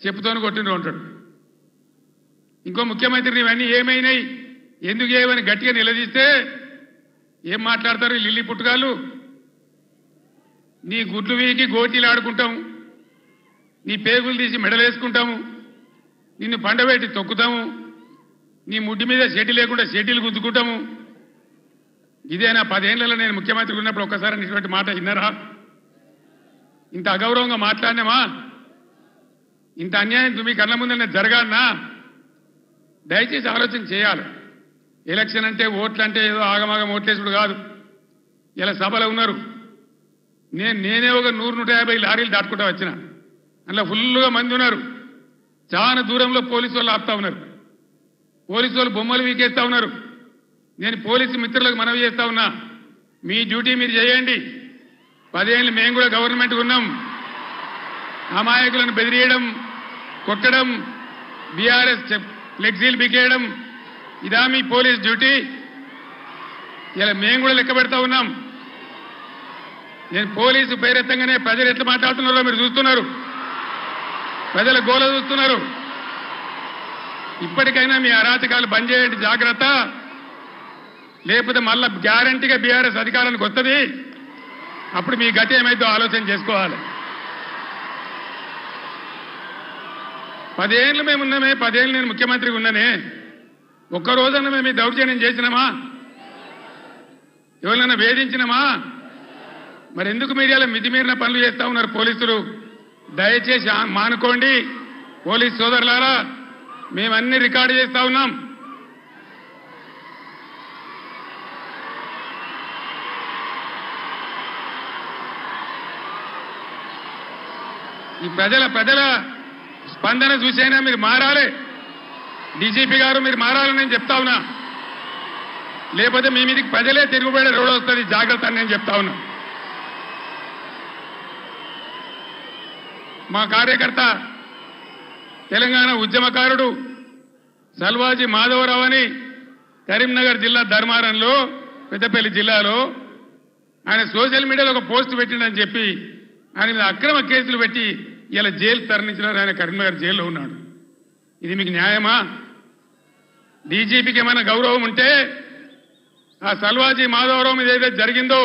చెప్పుతోని కొట్టిండ్రు అంటాడు. ఇంకో ముఖ్యమంత్రిని ఇవన్నీ ఏమైనాయి ఎందుకు ఏమని గట్టిగా నిలదీస్తే ఏం మాట్లాడతారు లిల్లీ పుట్టుగాళ్ళు? నీ గుడ్లు వీకి గోటీలు ఆడుకుంటాము, నీ పేగులు తీసి మెడలేసుకుంటాము, నిన్ను పండబెట్టి తొక్కుతాము, నీ ముడ్డి మీద షెడ్డి లేకుండా షెడ్డీలు గుద్దుకుంటాము. ఇదేనా 10 ఏళ్లలో నేను ముఖ్యమంత్రి ఉన్నప్పుడు ఒక్కసారి ఇటువంటి మాట విన్నారా? ఇంత అగౌరవంగా మాట్లాడినామా? ఇంత అన్యాయం మీ కళ్ళ ముందర జరగాలనా? దయచేసి ఆలోచన చేయాలి. ఎలక్షన్ అంటే ఓట్లు అంటే ఏదో ఆగమాగం ఓట్లేసుడు కాదు. ఇలా సభలో ఉన్నారు, నేనే ఒక 100-150 లారీలు దాటుకుంటా వచ్చిన, అందులో ఫుల్గా మంది ఉన్నారు. చాలా దూరంలో పోలీసు వాళ్ళు ఆపుతా ఉన్నారు, పోలీసు వాళ్ళు బొమ్మలు వీకేస్తా ఉన్నారు. నేను పోలీసు మిత్రులకు మనవి చేస్తా ఉన్నా, మీ డ్యూటీ మీరు చేయండి. 10 ఏళ్ళు మేము కూడా గవర్నమెంట్ ఉన్నాం. అమాయకులను బెదిరియడం, కొట్టడం, బీఆర్ఎస్ ఫ్లెక్సీలు బికేయడం ఇదా మీ పోలీస్ డ్యూటీ? ఇలా మేము కూడా లెక్క పెడతా ఉన్నాం. నేను పోలీసు పేరెత్తంగానే ప్రజలు ఎట్లా మాట్లాడుతున్నారో మీరు చూస్తున్నారు, ప్రజల గోల చూస్తున్నారు. ఇప్పటికైనా మీ అరాచకాలు బంద్ చేయండి, జాగ్రత్త. లేకపోతే మళ్ళా గ్యారంటీగా బీఆర్ఎస్ అధికారానికి వస్తుంది. అప్పుడు మీ గతి ఏమైందో ఆలోచన చేసుకోవాలి. 10 ఏళ్ళు మేము ఉన్నామే, 10 ఏళ్ళు నేను ముఖ్యమంత్రిగా ఉన్నానే, ఒక్కరోజన్నా మేము ఈ దౌర్జన్యం చేసినామా? ఎవరినైనా వేధించినామా? మరి ఎందుకు మీరు ఇలా మితిమీరిన పనులు చేస్తా ఉన్నారు పోలీసులు? దయచేసి మానుకోండి పోలీసు సోదరులారా, మేమన్నీ రికార్డు చేస్తా ఉన్నాం. ఈ ప్రజల స్పందన చూసైనా మీరు మారాలి. డీజీపీ గారు మీరు మారాలని నేను చెప్తా ఉన్నా, లేకపోతే మీ మీదకి ప్రజలే తిరుగుబడే రోడ్ వస్తుంది, జాగ్రత్త అని నేను చెప్తా ఉన్నా. మా కార్యకర్త తెలంగాణ ఉద్యమకారుడు సల్వాజీ మాధవరావు అని కరీంనగర్ జిల్లా ధర్మారంలో, పెద్దపల్లి జిల్లాలో ఆయన సోషల్ మీడియాలో ఒక పోస్ట్ పెట్టిండని చెప్పి ఆయన మీద అక్రమ కేసులు పెట్టి ఇలా జైలు తరలించినారు. ఆయన కరీంనగర్ జైల్లో ఉన్నాడు. ఇది మీకు న్యాయమా? డీజీపీకి ఏమైనా గౌరవం ఉంటే ఆ సల్వాజీ మాధవరావు మీద ఏదైతే జరిగిందో